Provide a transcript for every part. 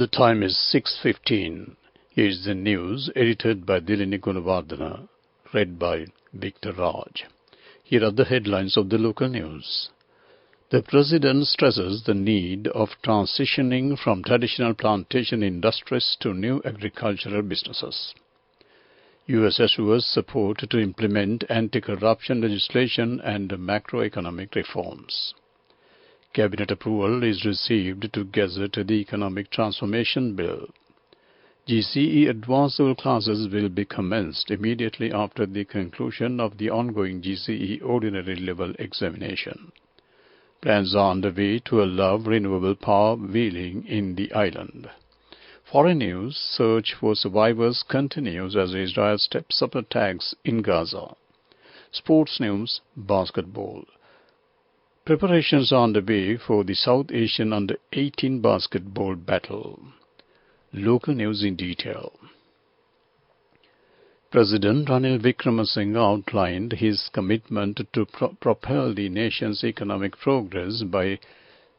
The time is 6:15. Here is the news edited by Dilini Gunawardana, read by Victor Raj. Here are the headlines of the local news. The President stresses the need of transitioning from traditional plantation industries to new agricultural businesses. U.S. assures support to implement anti-corruption legislation and macroeconomic reforms. Cabinet approval is received to gazette the Economic Transformation Bill. GCE advanced level classes will be commenced immediately after the conclusion of the ongoing GCE ordinary level examination. Plans are underway to allow renewable power wheeling in the island. Foreign news: search for survivors continues as Israel steps up attacks in Gaza. Sports news: basketball. Preparations are underway for the South Asian Under-18 basketball battle. Local news in detail. President Ranil Wickremesinghe outlined his commitment to propel the nation's economic progress by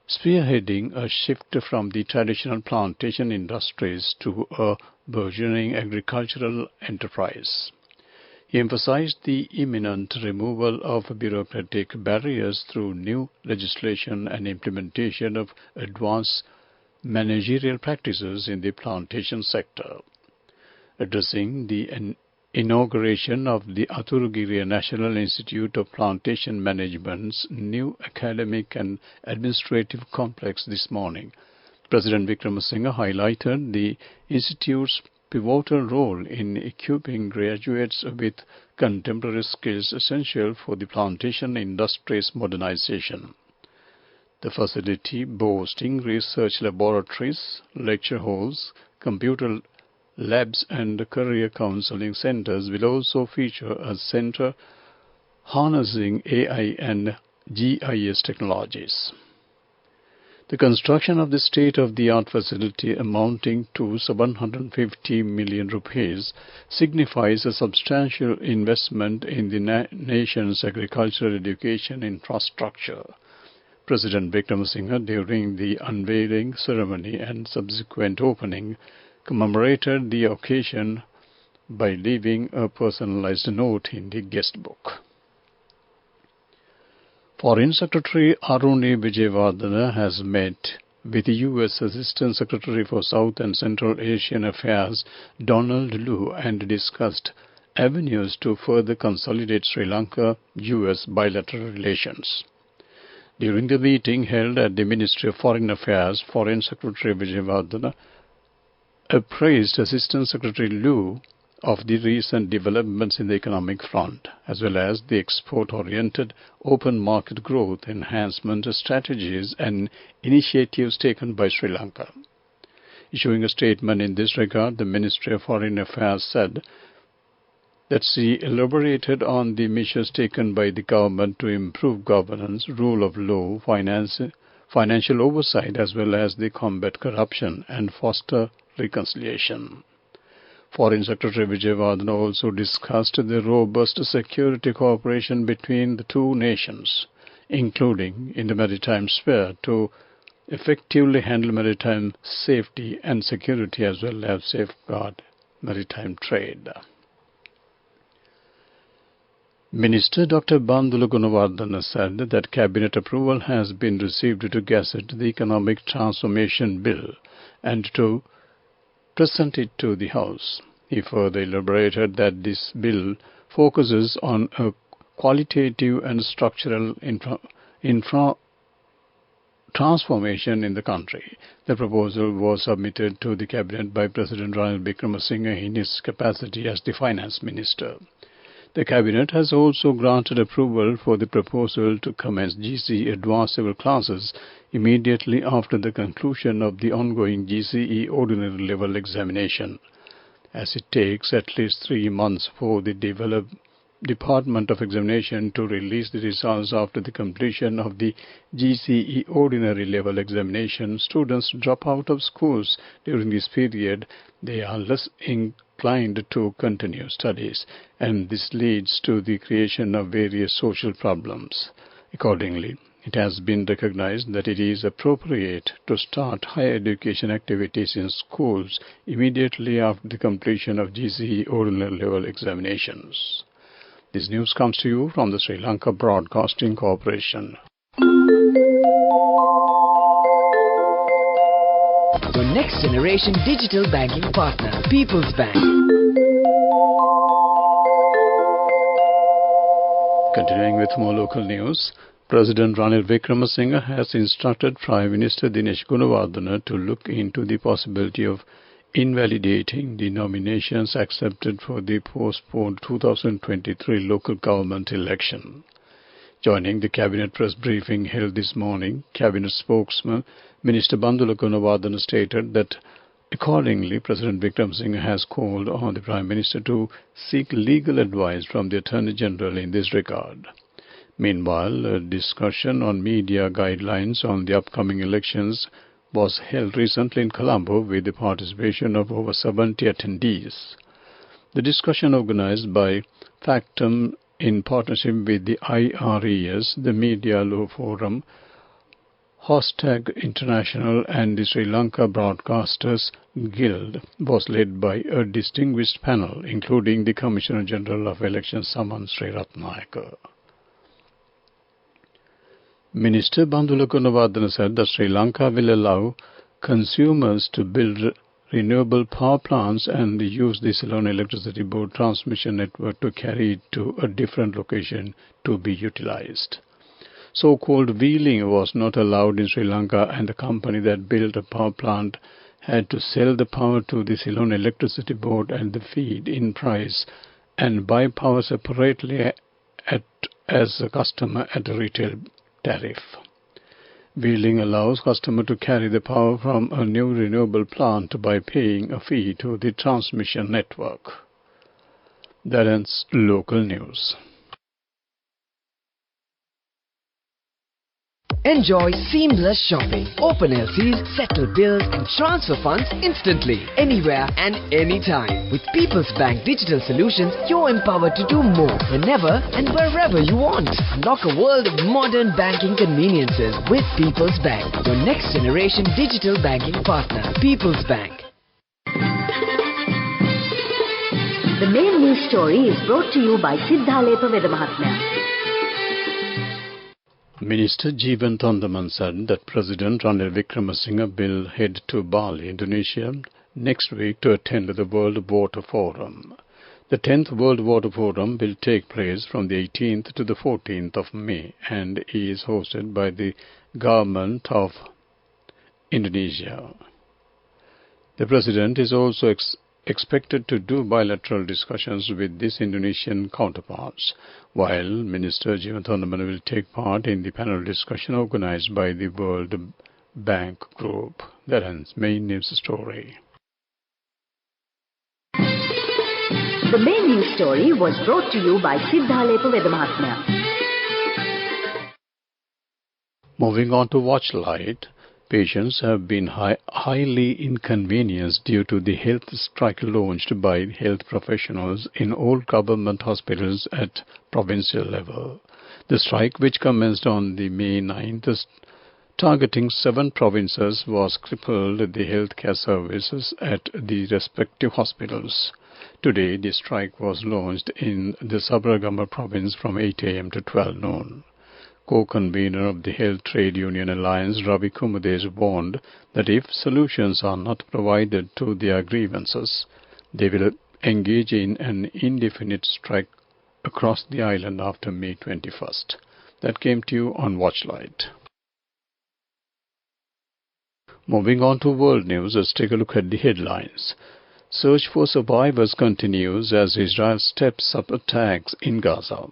spearheading a shift from the traditional plantation industries to a burgeoning agricultural enterprise. He emphasized the imminent removal of bureaucratic barriers through new legislation and implementation of advanced managerial practices in the plantation sector. Addressing the inauguration of the Aturugiriya National Institute of Plantation Management's new academic and administrative complex this morning, President Wickremesinghe highlighted the institute's pivotal role in equipping graduates with contemporary skills essential for the plantation industry's modernization. The facility, boasting research laboratories, lecture halls, computer labs and career counseling centers, will also feature a center harnessing AI and GIS technologies. The construction of the state-of-the-art facility, amounting to 750 million rupees, signifies a substantial investment in the nation's agricultural education infrastructure. President Wickremesinghe, during the unveiling ceremony and subsequent opening, commemorated the occasion by leaving a personalized note in the guest book. Foreign Secretary Aruni Vijayawardena has met with the U.S. Assistant Secretary for South and Central Asian Affairs Donald Lu and discussed avenues to further consolidate Sri Lanka-U.S. bilateral relations. During the meeting held at the Ministry of Foreign Affairs, Foreign Secretary Vijayawardena appraised Assistant Secretary Lu of the recent developments in the economic front, as well as the export-oriented open market growth enhancement strategies and initiatives taken by Sri Lanka. Issuing a statement in this regard, the Ministry of Foreign Affairs said that she elaborated on the measures taken by the government to improve governance, rule of law, financial oversight, as well as the combat corruption and foster reconciliation. Foreign Secretary Vijayawardena also discussed the robust security cooperation between the two nations, including in the maritime sphere, to effectively handle maritime safety and security as well as safeguard maritime trade. Minister Dr. Bandula Gunawardana said that Cabinet approval has been received to gazette the Economic Transformation Bill and to present it to the House. He further elaborated that this bill focuses on a qualitative and structural transformation in the country. The proposal was submitted to the Cabinet by President Ranil Wickremesinghe in his capacity as the Finance Minister. The Cabinet has also granted approval for the proposal to commence GCE advanced level classes immediately after the conclusion of the ongoing GCE ordinary level examination, as it takes at least 3 months for the Department of Examination to release the results. After the completion of the GCE ordinary level examination, students drop out of schools. During this period, they are less inclined to continue studies, and this leads to the creation of various social problems. Accordingly, It has been recognized that it is appropriate to start higher education activities in schools immediately after the completion of GCE ordinary level examinations. This news comes to you from the Sri Lanka Broadcasting Corporation. Your next generation digital banking partner, People's Bank. Continuing with more local news, President Ranil Wickremesinghe has instructed Prime Minister Dinesh Gunawardena to look into the possibility of invalidating the nominations accepted for the postponed 2023 local government election. Joining the Cabinet press briefing held this morning, Cabinet spokesman Minister Bandula Gunawardena stated that accordingly, President Wickremesinghe has called on the Prime Minister to seek legal advice from the Attorney General in this regard. Meanwhile, a discussion on media guidelines on the upcoming elections was held recently in Colombo with the participation of over 70 attendees. The discussion, organized by Factum in partnership with the IRES, the Media Law Forum, Hashtag International and the Sri Lanka Broadcasters Guild, was led by a distinguished panel, including the Commissioner General of Elections, Saman Sriratnayaka. Minister Bandula Gunawardena said that Sri Lanka will allow consumers to build renewable power plants and use the Ceylon Electricity Board transmission network to carry it to a different location to be utilized. So-called wheeling was not allowed in Sri Lanka, and the company that built a power plant had to sell the power to the Ceylon Electricity Board at the feed-in price and buy power separately as a customer at a retail tariff. Wheeling allows customer to carry the power from a new renewable plant by paying a fee to the transmission network. That ends local news. Enjoy seamless shopping, open LCs, settle bills and transfer funds instantly, anywhere and anytime. With People's Bank Digital Solutions, you're empowered to do more, whenever and wherever you want. Unlock a world of modern banking conveniences with People's Bank, your next generation digital banking partner, People's Bank. The main news story is brought to you by Sinhala Mahatmya. Minister Jeevan Thondaman said that President Ranil Wickremesinghe will head to Bali, Indonesia, next week to attend the World Water Forum. The 10th World Water Forum will take place from the 18th to the 14th of May and is hosted by the government of Indonesia. The President is also expected to do bilateral discussions with his Indonesian counterparts, while Minister Jeevan Thondaman will take part in the panel discussion organized by the World Bank Group. That ends main news story. The main news story was brought to you by Sinhala Mahatmya. Moving on to Watchlight. Patients have been highly inconvenienced due to the health strike launched by health professionals in all government hospitals at provincial level. The strike, which commenced on the May 9th, targeting 7 provinces, was crippled the healthcare services at the respective hospitals. Today, the strike was launched in the Sabaragama province from 8 a.m. to 12 noon. Co-convener of the Health Trade Union Alliance, Ravi Kumades, warned that if solutions are not provided to their grievances, they will engage in an indefinite strike across the island after May 21st. That came to you on Watchlight. Moving on to world news, let's take a look at the headlines. Search for survivors continues as Israel steps up attacks in Gaza.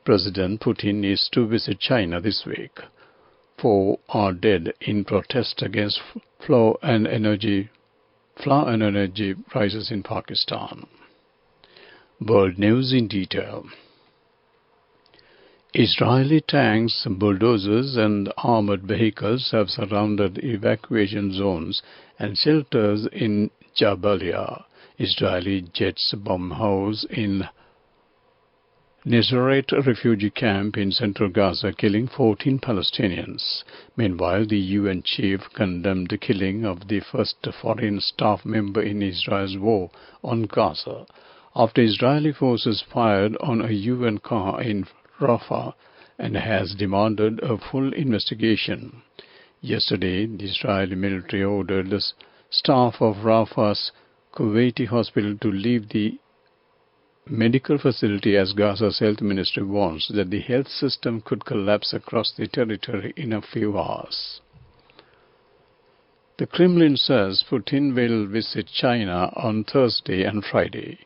President Putin is to visit China this week. 4 are dead in protest against flour and energy prices in Pakistan. World news in detail. Israeli tanks, bulldozers and armored vehicles have surrounded evacuation zones and shelters in Jabalia. Israeli jets bomb house in Nuseirat refugee camp in central Gaza killing 14 Palestinians. Meanwhile, the UN chief condemned the killing of the first foreign staff member in Israel's war on Gaza after Israeli forces fired on a UN car in Rafah and has demanded a full investigation. Yesterday, the Israeli military ordered the staff of Rafah's Kuwaiti hospital to leave the medical facility as Gaza's health ministry warns that the health system could collapse across the territory in a few hours. The Kremlin says Putin will visit China on Thursday and Friday.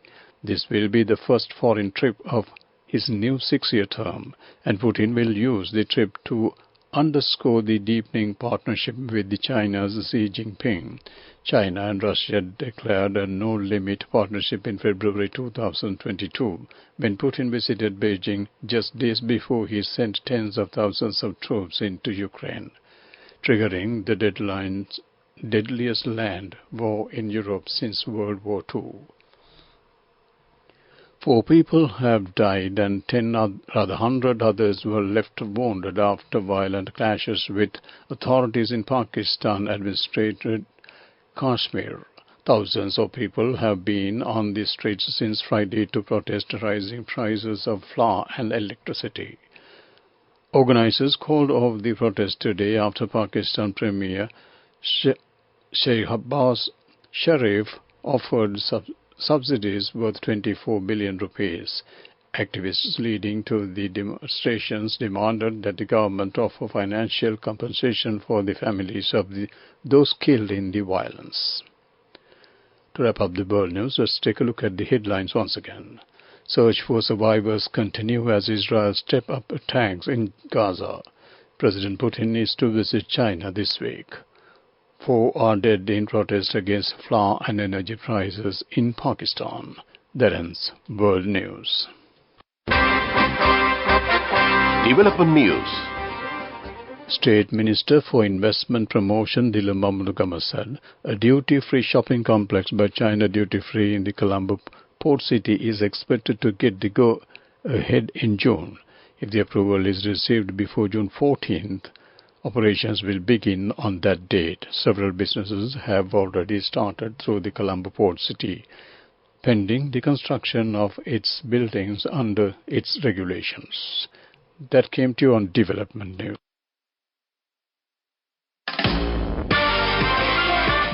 This will be the first foreign trip of his new 6-year term, and Putin will use the trip to underscore the deepening partnership with China's Xi Jinping. China and Russia declared a no-limit partnership in February 2022 when Putin visited Beijing just days before he sent tens of thousands of troops into Ukraine, triggering the deadliest land war in Europe since World War II. 4 people have died and 100 others were left wounded after violent clashes with authorities in Pakistan-administered Kashmir. Thousands of people have been on the streets since Friday to protest rising prices of flour and electricity. Organizers called off the protest today after Pakistan Premier Shehbaz Sharif offered subsidies worth 24 billion rupees. Activists leading to the demonstrations demanded that the government offer financial compensation for the families of those killed in the violence. To wrap up the world news, let's take a look at the headlines once again. Search for survivors continue as Israel step up attacks in Gaza. President Putin is to visit China this week. 4 are dead in protest against flour and energy prices in Pakistan. That ends World News. Development News. State Minister for Investment Promotion Dilip Mohammed said a duty-free shopping complex by China duty-free in the Colombo port city is expected to get the go-ahead in June. If the approval is received before June 14th, operations will begin on that date. Several businesses have already started through the Colombo port city, pending the construction of its buildings under its regulations. That came to you on Development News.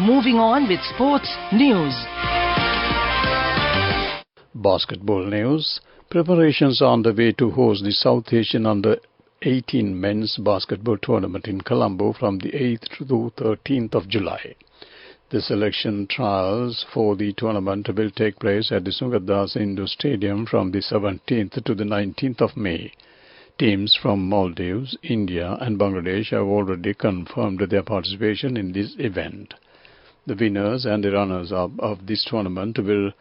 Moving on with sports news. Basketball news. Preparations are on the way to host the South Asian Under-18 men's basketball tournament in Colombo from the 8th to 13th of July. The selection trials for the tournament will take place at the Sungadas Indoor Stadium from the 17th to the 19th of May. Teams from Maldives, India and Bangladesh have already confirmed their participation in this event. The winners and the runners-up of this tournament will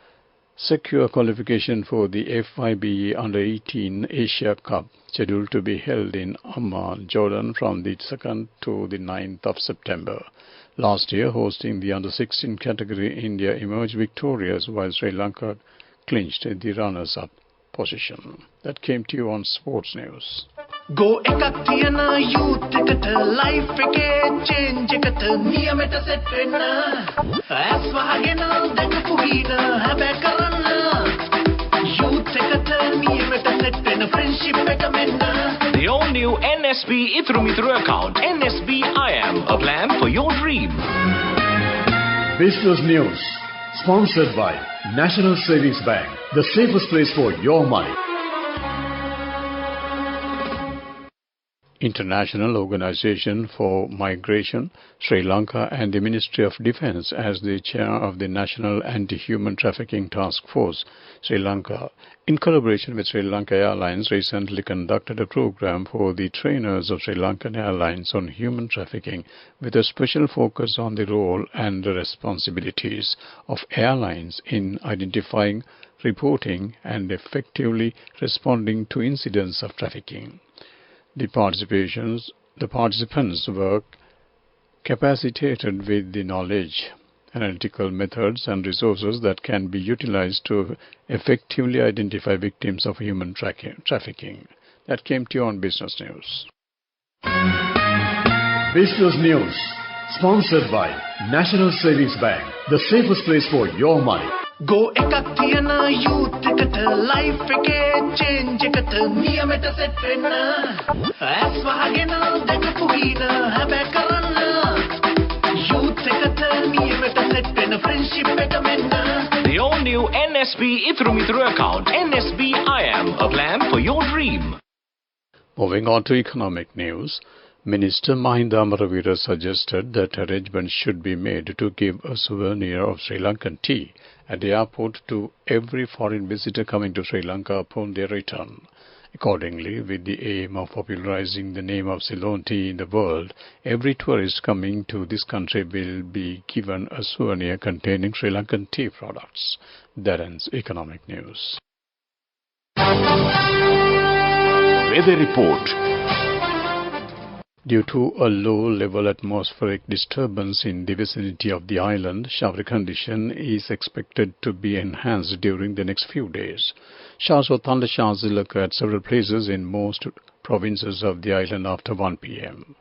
secure qualification for the FIBA Under-18 Asia Cup, scheduled to be held in Amman, Jordan from the 2nd to the 9th of September. Last year, hosting the Under-16 category, India emerged victorious while Sri Lanka clinched the runners-up position. That came to you on Sports News. Go ekak tiyana youth eකට life එකේ change එකට නියමෙට set වෙන්න ඇස් වහගෙන දැකපු ගීන හැබැයි කරන්න youth එකට නියමෙට set වෙන friendship එක මෙන්න. The all new NSB Ithru Mithru account. NSB IM, a plan for your dream. Business News, sponsored by National Savings Bank, the safest place for your money. International Organization for Migration, Sri Lanka and the Ministry of Defence as the chair of the National Anti-Human Trafficking Task Force, Sri Lanka, in collaboration with Sri Lanka Airlines, recently conducted a program for the trainers of Sri Lankan Airlines on human trafficking with a special focus on the role and the responsibilities of airlines in identifying, reporting and effectively responding to incidents of trafficking. The participants were capacitated with the knowledge analytical methods and resources that can be utilized to effectively identify victims of human trafficking. That came to you on Business News. Business News, sponsored by National Savings Bank, the safest place for your money. Go එකක් තියන youth එකට life එකේ change එකට නියමෙට set වෙන්න ඇස් වහගෙන දැකපු ගීන හැබැයි කරන්න youth එකට නියමෙට set වෙන friendship එක මෙන්න. The all-new NSB Ithru Mithru account. NSB IM, a plan for your dream. Moving on to economic news, Minister Mahinda Amaravira suggested that arrangements should be made to give a souvenir of Sri Lankan tea at the airport to every foreign visitor coming to Sri Lanka upon their return. Accordingly, with the aim of popularizing the name of Ceylon tea in the world, every tourist coming to this country will be given a souvenir containing Sri Lankan tea products. That ends economic news. Weather report. Due to a low-level atmospheric disturbance in the vicinity of the island, shower condition is expected to be enhanced during the next few days. Showers or thunder showers will occur at several places in most provinces of the island after 1 p.m.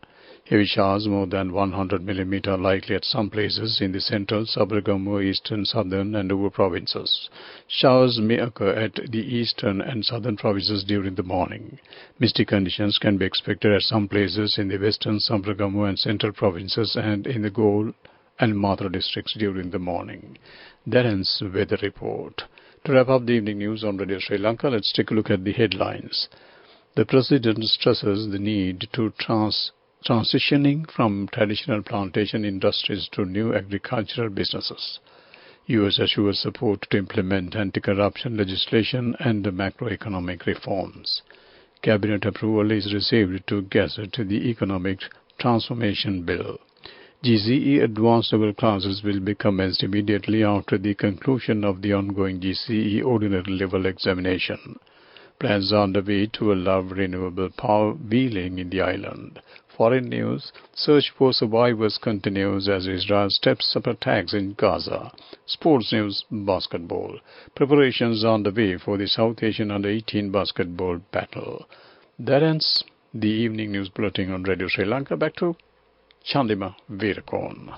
Heavy showers more than 100 mm are likely at some places in the central, Sabaragamu, eastern, southern and Uva provinces. Showers may occur at the eastern and southern provinces during the morning. Misty conditions can be expected at some places in the western, Sabaragamu and central provinces and in the Galle and Mathura districts during the morning. That ends weather report. To wrap up the evening news on Radio Sri Lanka, let's take a look at the headlines. The President stresses the need to transitioning from traditional plantation industries to new agricultural businesses. U.S. assures support to implement anti-corruption legislation and macroeconomic reforms. Cabinet approval is received to gazette the Economic Transformation Bill. GCE advanced level classes will be commenced immediately after the conclusion of the ongoing GCE ordinary level examination. Plans are underway to allow renewable power wheeling in the island. Foreign news, search for survivors continues as Israel steps up attacks in Gaza. Sports news, basketball. Preparations are underway for the South Asian Under-18 basketball battle. That ends the evening news bulletin on Radio Sri Lanka. Back to Chandima Veerakon.